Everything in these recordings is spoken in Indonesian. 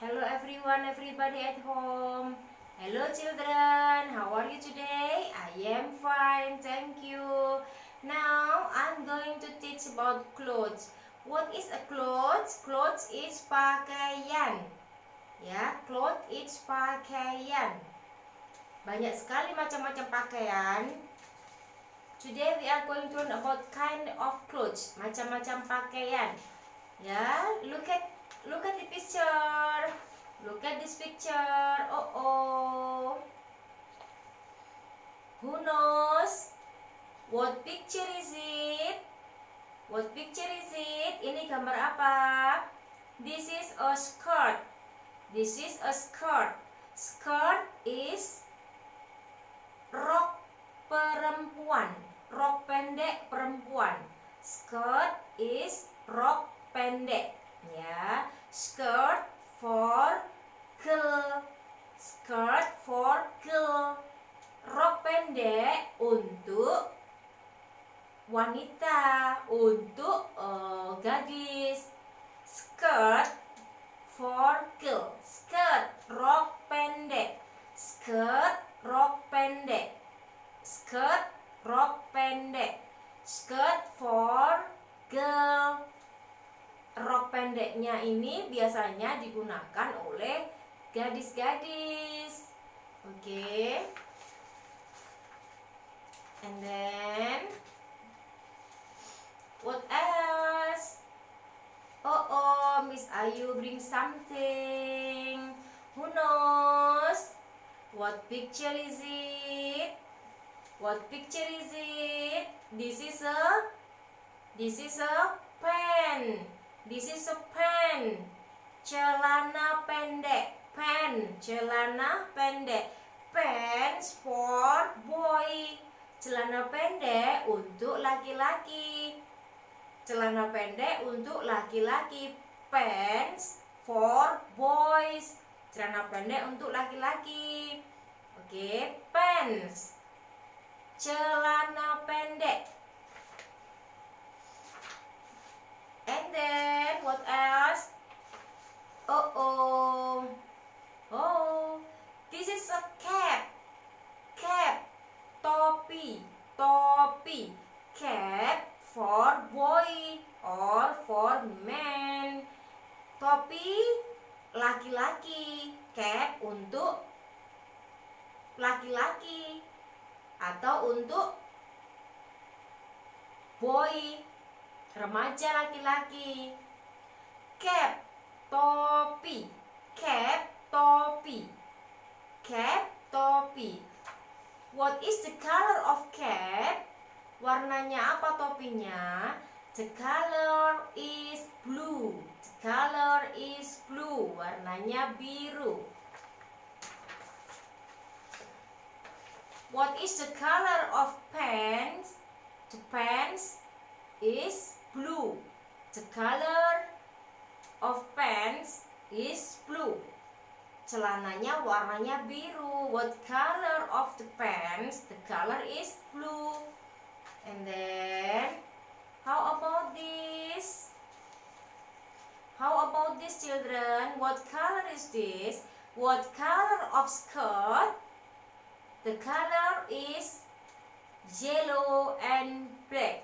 Hello everyone, everybody at home. Hello children, how are you today? I am fine, thank you. Now I'm going to teach about clothes. What is a clothes? Clothes is pakaian. Ya, clothes is pakaian. Banyak sekali macam-macam pakaian. Today we are going to learn about kind of clothes, macam-macam pakaian. Ya, look at the picture. Look at this picture. Oh. Who knows? What picture is it? What picture is it? Ini gambar apa? This is a skirt. This is a skirt. Skirt is rok perempuan. Rok pendek perempuan. Skirt is rok pendek. Ya, skirt for girl. Skirt for girl. Rok pendek untuk wanita, untuk gadis. Skirt for girl. Skirt rok pendek. Skirt rok pendek. Skirt rok pendek. Skirt for girl. Rok pendeknya ini biasanya digunakan oleh gadis-gadis. Oke. And then what else? Oh, Miss Ayu bring something. Who knows? What picture is it? What picture is it? This is a pen. This is a pen. Celana pendek. Pen, celana pendek. Pants for boy. Celana pendek untuk laki-laki. Celana pendek untuk laki-laki. Pants for boys. Celana pendek untuk laki-laki. Oke, pants. Celana pendek. And then what else? Oh, this is a cap. Cap, topi. Cap for boy or for man. Topi laki-laki, cap untuk laki-laki atau untuk boy, remaja laki-laki. Cap, topi. Cap, topi. Cap, topi. What is the color of cap? Warnanya apa topinya? The color is blue. The color is blue. Warnanya biru. What is the color of pants? The pants is blue. The color of pants is blue. Celananya warnanya biru. What color of the pants? The color is blue. And then how about this? How about this, children? What color is this? What color of skirt? The color is yellow and black.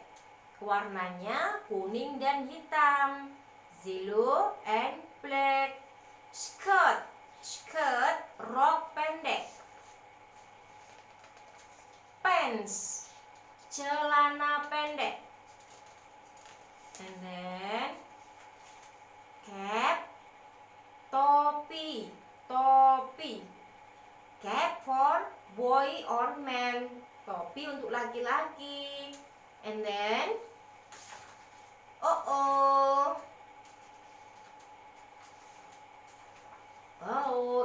Warnanya kuning dan hitam. Yellow and black. Skirt, rok pendek. Pants, celana pendek. And then cap, topi. Cap for boy or man. Topi untuk laki-laki. And then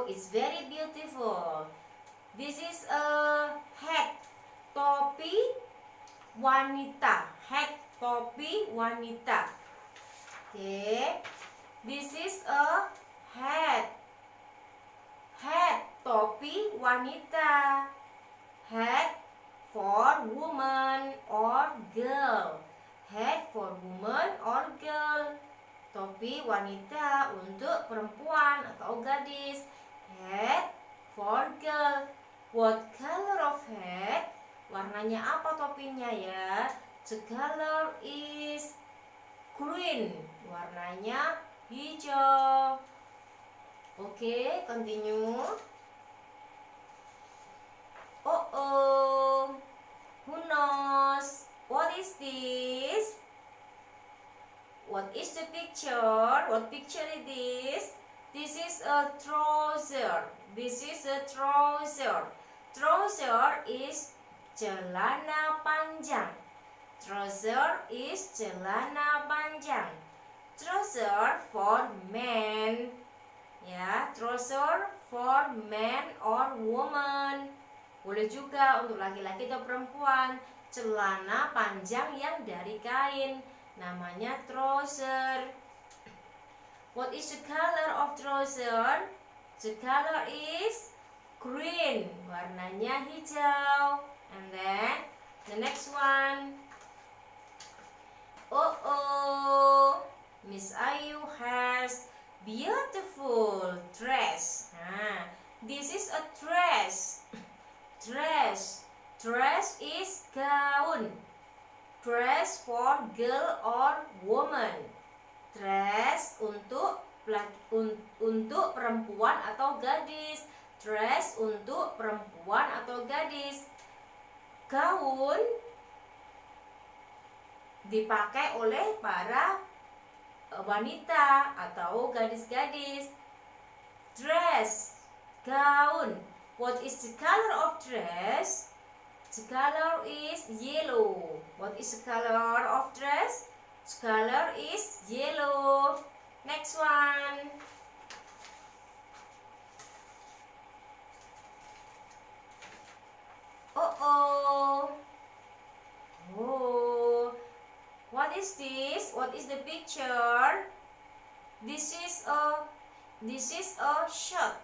it's very beautiful. This is a hat, topi wanita. Hat, topi wanita. Okay. This is a hat. Hat, topi wanita. Hat for woman or girl. Hat for woman or girl. topi wanita untuk perempuan atau gadis. Hat for girl. What color of hat? Warnanya apa topinya ya? The color is green. Warnanya hijau. Oke, continue. Oh, who knows? What is this? What is the picture? What picture is this? This is a trouser. This is a trouser. Trouser is celana panjang. Trouser is celana panjang. Trouser for men. Ya, trouser for man or woman. Boleh juga untuk laki-laki atau perempuan. Celana panjang yang dari kain, namanya trouser. What is the color of trouser? The color is green. Warnanya hijau. And then the next one. Oh, Miss Ayu has beautiful dress. This is a dress. Dress is gaun. Dress for girl or woman. Dress untuk perempuan atau gadis. Dress untuk perempuan atau gadis. Gaun dipakai oleh para wanita atau gadis-gadis. Dress, gaun. What is the color of dress? The color is yellow. What is the color of dress? The color is yellow. Next one. What is this? What is the picture? This is a shirt.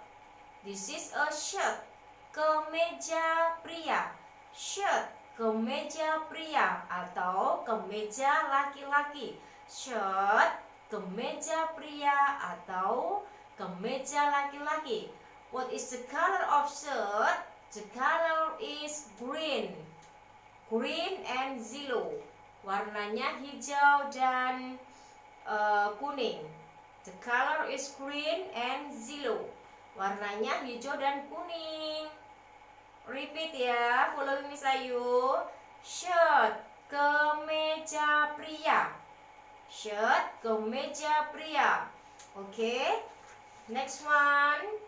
This is a shirt. Kemeja pria. Shirt, kemeja pria atau kemeja laki-laki. Shirt, kemeja pria atau kemeja laki-laki. What is the color of shirt? The color is green. Green and yellow. Warnanya hijau dan kuning. The color is green and yellow. Warnanya hijau dan kuning. Repeat ya, follow Miss Ayu. Shirt, kemeja pria. Shirt, kemeja pria. Okay. Next one.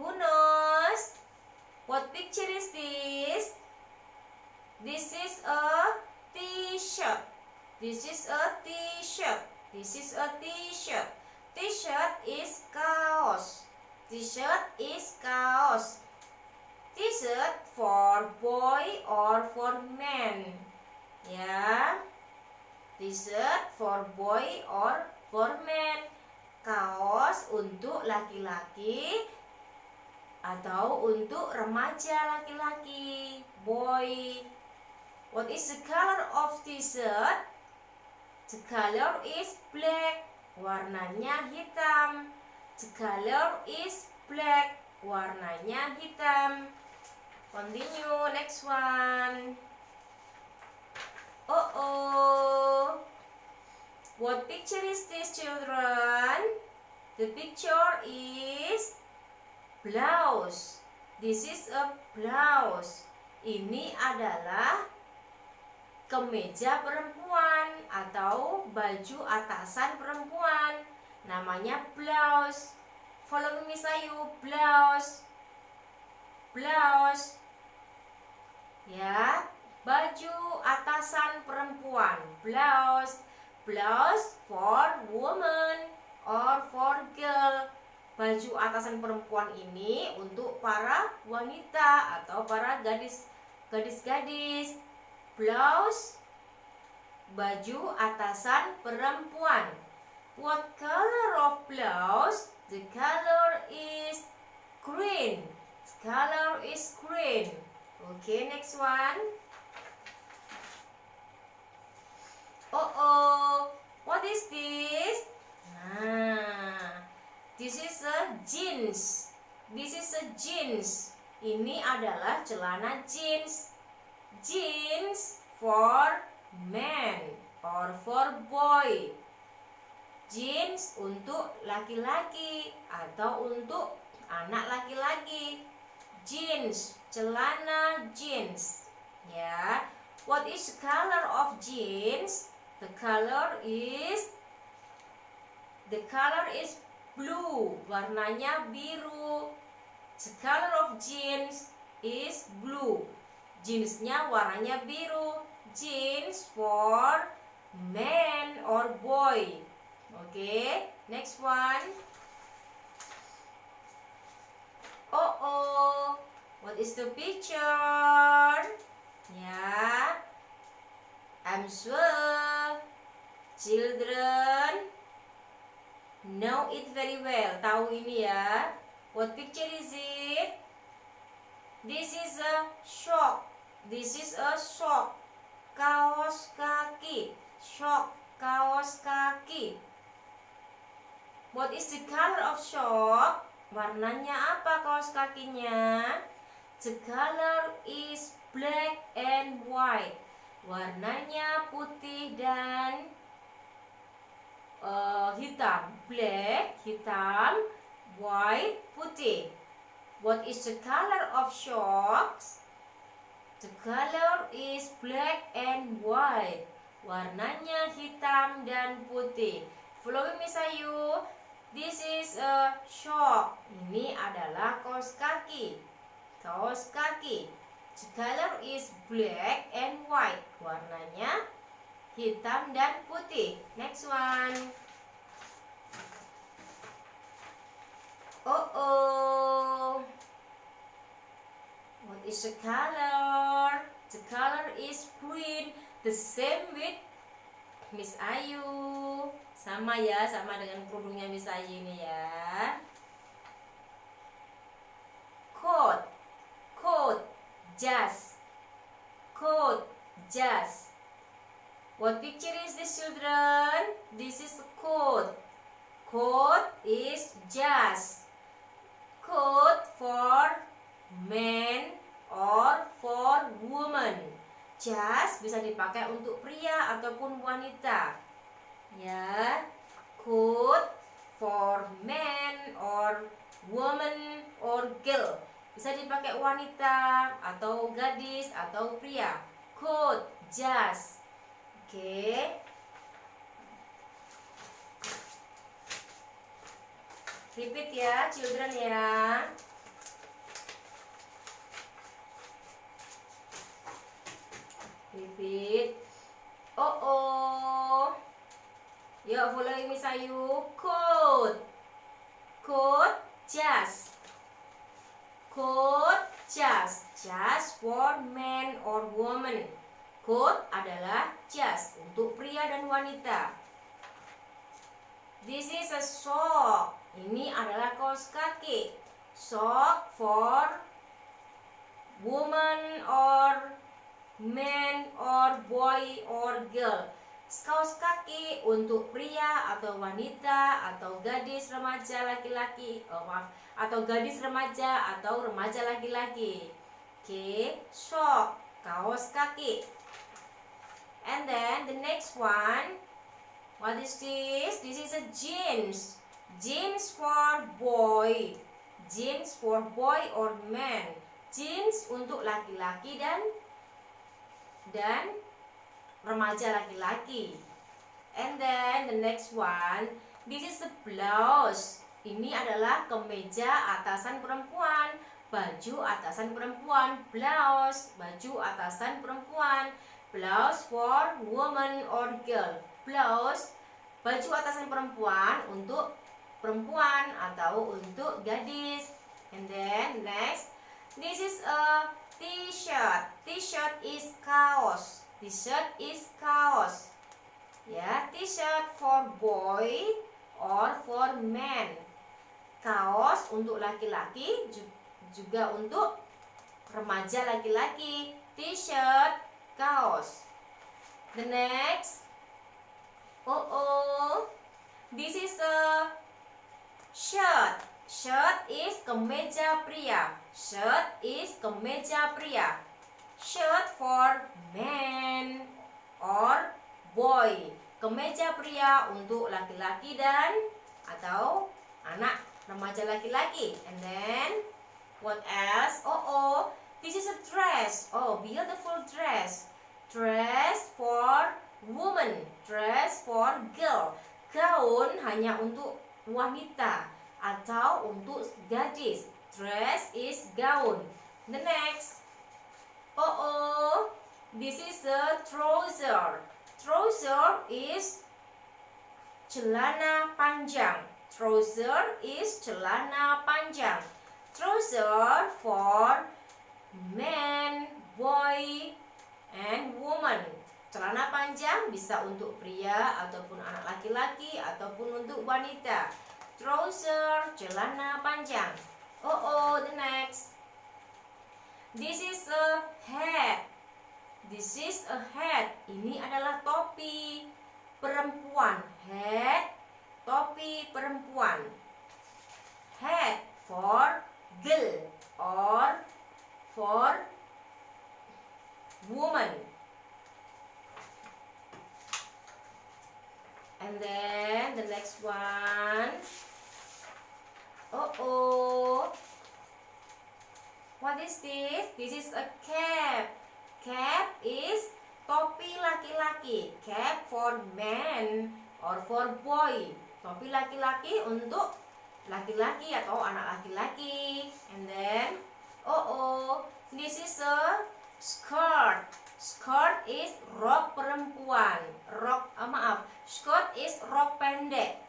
Who knows? What picture is this? This is a t-shirt. This is a t-shirt. This is a t-shirt. T-shirt is kaos. T-shirt is kaos. T-shirt for boy or for man. Ya. T-shirt for boy or for man. Kaos untuk laki-laki atau untuk remaja laki-laki, boy. What is the color of t-shirt? The color is black. Warnanya hitam. The color is black. Warnanya hitam. Continue, next one. What picture is this, children? The picture is blouse. This is a blouse. Ini adalah kemeja perempuan atau baju atasan perempuan. Namanya blouse. Follow me, Miss Ayu. Blouse. Blouse. Ya, baju atasan perempuan. Blouse. Blouse for woman or for girl. Baju atasan perempuan ini untuk para wanita atau para gadis-gadis. Blouse, baju atasan perempuan. What color of blouse? The color is green. The color is green. Okay, next one. Oh, what is this? Nah, this is a jeans. This is a jeans. Ini adalah celana jeans. Jeans for man or for boy. Jeans untuk laki-laki atau untuk anak laki-laki. Jeans, celana jeans. Ya. What is the color of jeans? The color is blue. Warnanya biru. The color of jeans is blue. Jeansnya warnanya biru. Jeans for man or boy. Okay, next one. Oh, what is the picture? Yeah, I'm sure children know it very well. Tahu ini ya. What picture is it? This is a sock. This is a sock. Kaos kaki. Sock, kaos kaki. What is the color of sock? Warnanya apa kaos kakinya? The color is black and white. Warnanya putih dan hitam. Black, hitam, white, putih. What is the color of socks? The color is black and white. Warnanya hitam dan putih. Follow me, Sayu. This is a sock. Ini adalah kaos kaki. Kaos kaki. The color is black and white. Warnanya hitam dan putih. Next one. Oh. What is the color? The color is green. The same with Miss Ayu. Sama ya, sama dengan kerudungnya Miss Ayu ini ya. Coat, jas. Coat, jas. What picture is this, children? This is a coat. Coat is jas. Coat for man or for woman. Jas bisa dipakai untuk pria ataupun wanita. Ya, coat for man or woman or girl. Bisa dipakai wanita atau gadis atau pria. Coat, jas. Oke. Repeat ya, children ya. Repeat. Oh. Yuk, follow Miss Ayu. Coat, jas. Coat, jas. Jas for man or woman. Coat adalah jas untuk pria dan wanita. This is a sock. Ini adalah kaos kaki. Sock for woman or man or boy or girl. Kaos kaki untuk pria atau wanita atau gadis remaja laki-laki. Atau gadis remaja atau remaja laki-laki. Oke, sock, kaos kaki. And then the next one, what is this? This is a jeans. Jeans for boy. Jeans for boy or man. Jeans untuk laki-laki dan remaja laki-laki. And then the next one, this is a blouse. Ini adalah kemeja atasan perempuan, baju atasan perempuan, blouse, baju atasan perempuan. Blouse for woman or girl. Blouse, baju atasan perempuan untuk perempuan atau untuk gadis. And then next, this is a t-shirt. T-shirt is kaos. T-shirt is kaos. Ya, t-shirt for boy or for man. Kaos untuk laki-laki juga untuk remaja laki-laki. T-shirt, kaos. The next, Shirt is kemeja pria. Shirt is kemeja pria. Shirt for man or boy. Kemeja pria untuk laki-laki dan atau anak remaja laki-laki. And then what else? Oh, this is a dress. Oh, beautiful dress. Dress for woman. Dress for girl. Gaun hanya untuk wanita atau untuk gadis. Dress is gaun. The next. Oh, this is a trouser. Trouser is celana panjang. Trouser is celana panjang. Trouser for man, boy, and woman. Celana panjang bisa untuk pria ataupun anak laki-laki ataupun untuk wanita. Trouser, celana panjang. Oh, the next. This is a hat. This is a hat. Ini adalah topi perempuan. Hat, topi perempuan. Hat for girl or for woman. And then the next one. Oh. What is this? This is a cap. Cap is topi laki-laki. Cap for man or for boy. Topi laki-laki untuk laki-laki atau anak laki-laki. And then this is a skirt. Skirt is rok perempuan. Skirt is rok pendek.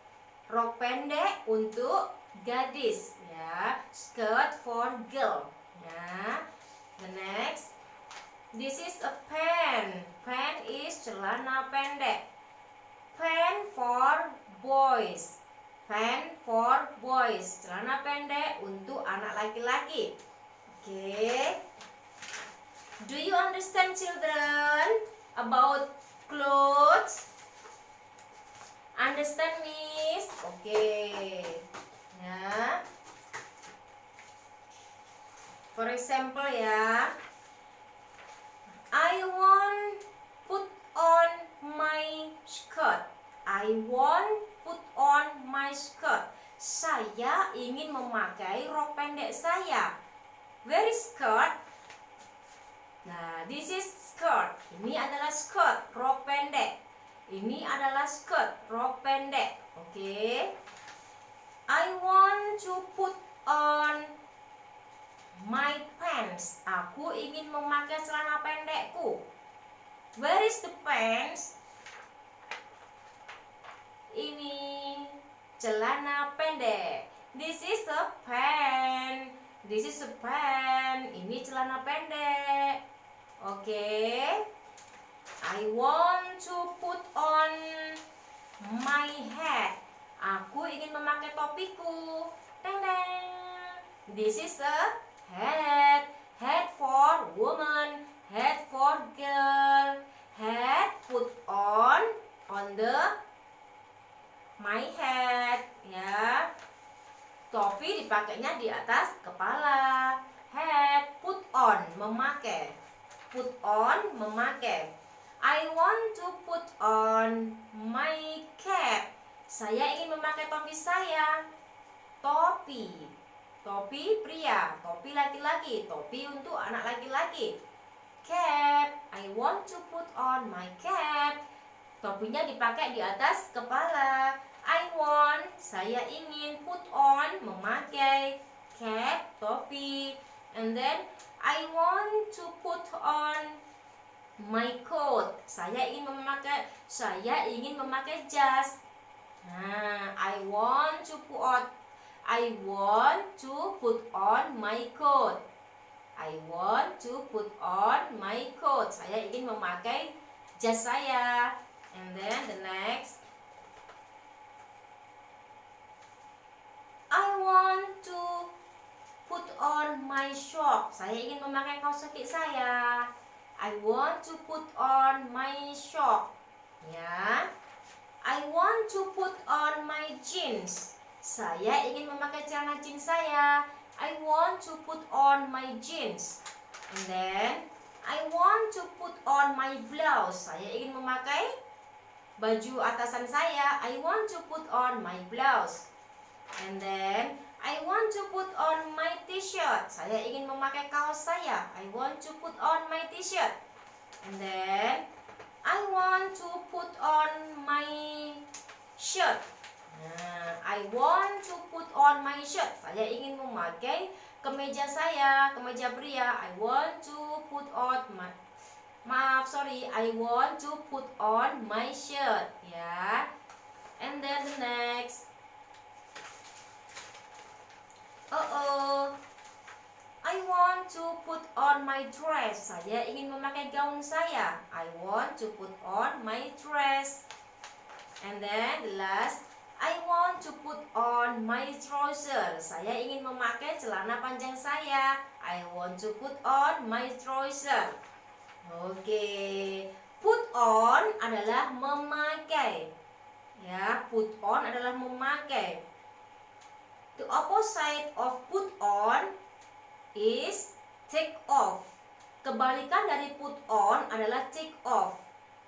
Rok pendek untuk gadis, ya. Skirt for girl. Ya. The next. This is a pant. Pant is celana pendek. Pant for boys. Pant for boys. Celana pendek untuk anak laki-laki. Okay. Do you understand, children, about clothes? Understand, Miss? Okay. Ya. For example, ya. I want put on my skirt. I want put on my skirt. Saya ingin memakai rok pendek saya. Where is skirt? Nah, this is skirt. Ini adalah skirt, rok pendek. Ini adalah skirt, rok pendek. Oke. I want to put on my pants. Aku ingin memakai celana pendekku. Where is the pants? Ini celana pendek. This is a pant. This is a pant. Ini celana pendek. Oke. I want to put on my hat. Aku ingin memakai topiku. Deng deng. This is a hat. Hat for woman. Hat for girl. Hat put on the my head, ya. Topi dipakainya di atas kepala. Hat, put on, memakai. Put on, memakai. I want to put on my cap. Saya ingin memakai topi saya. Topi. Topi pria, topi laki-laki, topi untuk anak laki-laki. Cap. I want to put on my cap. Topinya dipakai di atas kepala. I want, saya ingin, put on, memakai, cap, topi. And then I want to put on my coat. Saya ingin memakai jas. Nah, I want to put on my coat. I want to put on my coat. Saya ingin memakai jas saya. And then the next, I want to put on my sock. Saya ingin memakai kaos kaki saya. I want to put on my sock. Ya. I want to put on my jeans. Saya ingin memakai celana jeans saya. I want to put on my jeans. And then I want to put on my blouse. Saya ingin memakai baju atasan saya. I want to put on my blouse. And then I want to put on my t-shirt. Saya ingin memakai kaos saya. I want to put on my t-shirt. And then I want to put on my shirt. Nah, I want to put on my shirt. Saya ingin memakai kemeja saya, kemeja pria. I want to put on my I want to put on my shirt, ya. And then the next. I want to put on my dress. Saya ingin memakai gaun saya. I want to put on my dress. And then the last, I want to put on my trousers. Saya ingin memakai celana panjang saya. I want to put on my trouser. Oke, put on adalah memakai. Ya, put on adalah memakai. The opposite of put on is take off. Kebalikan dari put on adalah take off.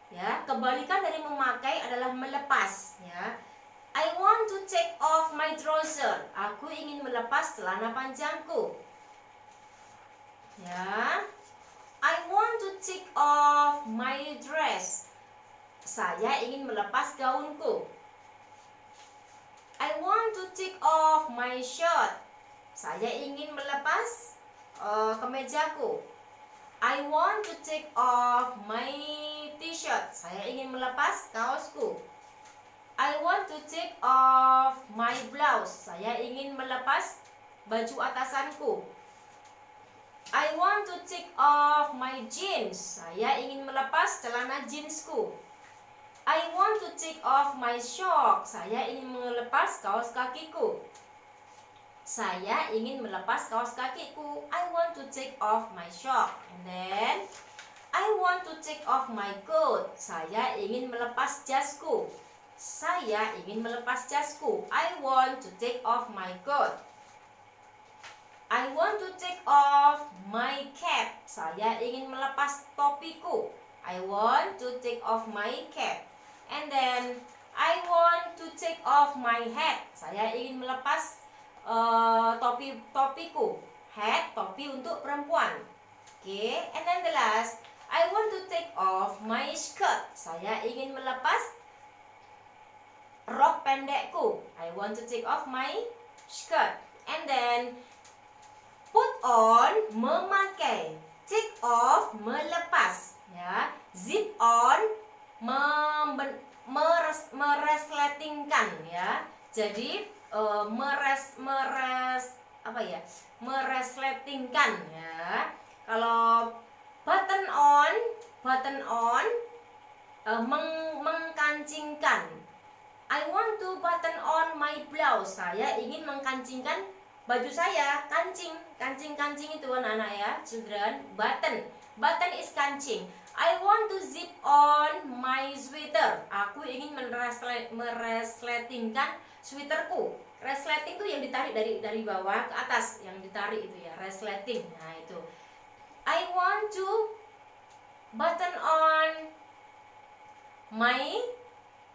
Ya, kebalikan dari memakai adalah melepas. Ya, I want to take off my trouser. Aku ingin melepas celana panjangku. Ya, I want to take off my dress. Saya ingin melepas gaunku. I want to take off my shirt. Saya ingin melepas kemejaku. I want to take off my t-shirt. Saya ingin melepas kaosku. I want to take off my blouse. Saya ingin melepas baju atasanku. I want to take off my jeans. Saya ingin melepas celana jeansku. I want to take off my socks. Saya ingin melepas kaos kakiku. Saya ingin melepas kaos kakiku. I want to take off my sock. And then I want to take off my coat. Saya ingin melepas jasku. Saya ingin melepas jasku. I want to take off my coat. I want to take off my cap. Saya ingin melepas topiku. I want to take off my cap. And then I want to take off my hat. Saya ingin melepas topiku. Hat, topi untuk perempuan. Okay. And then the last, I want to take off my skirt. Saya ingin melepas rok pendekku. I want to take off my skirt. And then put on, memakai. Take off, melepas. Ya. Zip on, meresletingkan, ya. Jadi meresletingkan, ya. Kalau button on mengkancingkan. I want to button on my blouse. Saya ingin mengkancingkan baju saya. Kancing itu anak-anak, ya, children. Button is kancing. I want to zip on my sweater. Aku ingin meresletingkan sweaterku. Resleting itu yang ditarik dari bawah ke atas, yang ditarik itu, ya, resleting. Nah, itu. I want to button on my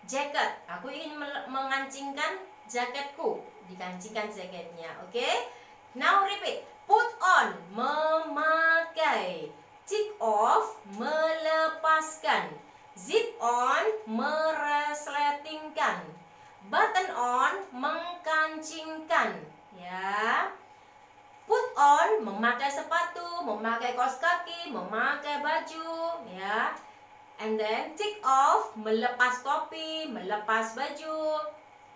jacket. Aku ingin mengancingkan jaketku. Dikancingkan jaketnya. Oke? Okay? Now repeat. Put on, memakai. Take off, melepaskan. Zip on, meresletingkan. Button on, mengkancingkan. Ya. Put on, memakai sepatu, memakai kaos kaki, memakai baju, ya. And then take off, melepas topi, melepas baju.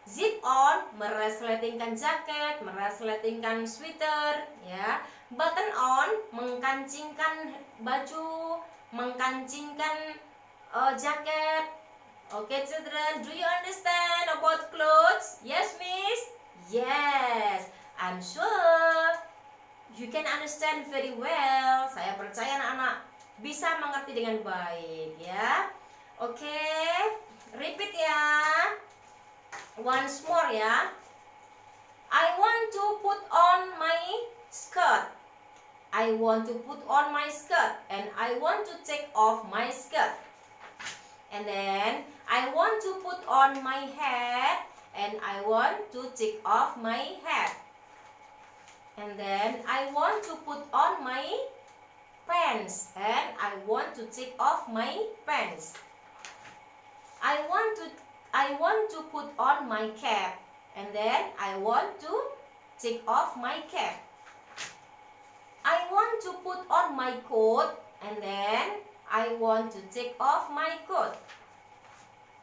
Zip on, meresletingkan jaket, meresletingkan sweater, ya. Button on, mengkancingkan baju, mengkancingkan jaket. Okay, children, do you understand about clothes? Yes, miss? Yes, I'm sure you can understand very well. Saya percaya anak-anak bisa mengerti dengan baik, ya. Okay, repeat ya. Once more, ya. I want to put on my skirt. I want to put on my skirt, and I want to take off my skirt. And then I want to put on my hat, and I want to take off my hat. And then I want to put on my pants, and I want to take off my pants. I want to put on my cap, and then I want to take off my cap. I want to put on my coat, and then I want to take off my coat.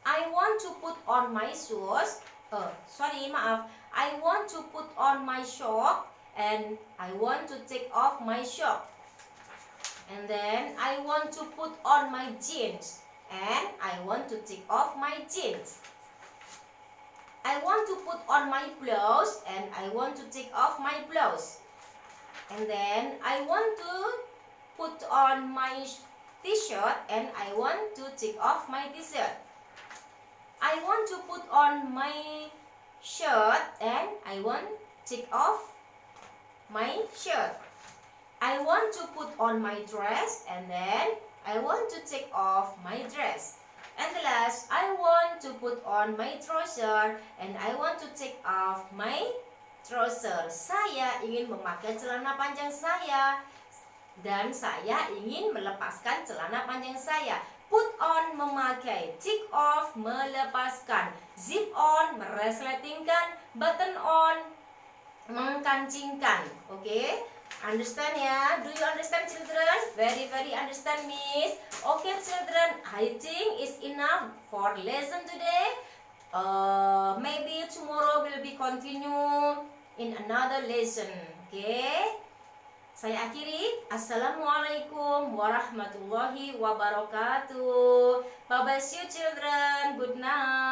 I want to put on my shoes. I want to put on my sock, and I want to take off my sock. And then I want to put on my jeans, and I want to take off my jeans. I want to put on my blouse, and I want to take off my blouse. And then I want to put on my t-shirt, and I want to take off my t-shirt. I want to put on my shirt, and I want to take off my shirt. I want to put on my dress, and then I want to take off my dress. And the last, I want to put on my trouser, and I want to take off my trouser. Saya ingin memakai celana panjang saya, dan saya ingin melepaskan celana panjang saya. Put on, memakai. Take off, melepaskan. Zip on, meresletingkan. Button on, mengkancingkan. Okay? Understand ya? Do you understand, children? Very understand, Miss. Okay, children, I think it's enough for lesson today. Maybe tomorrow will be continue in another lesson. Okay? Saya akhiri. Assalamualaikum warahmatullahi wabarakatuh. Bye bye, see you children. Good night.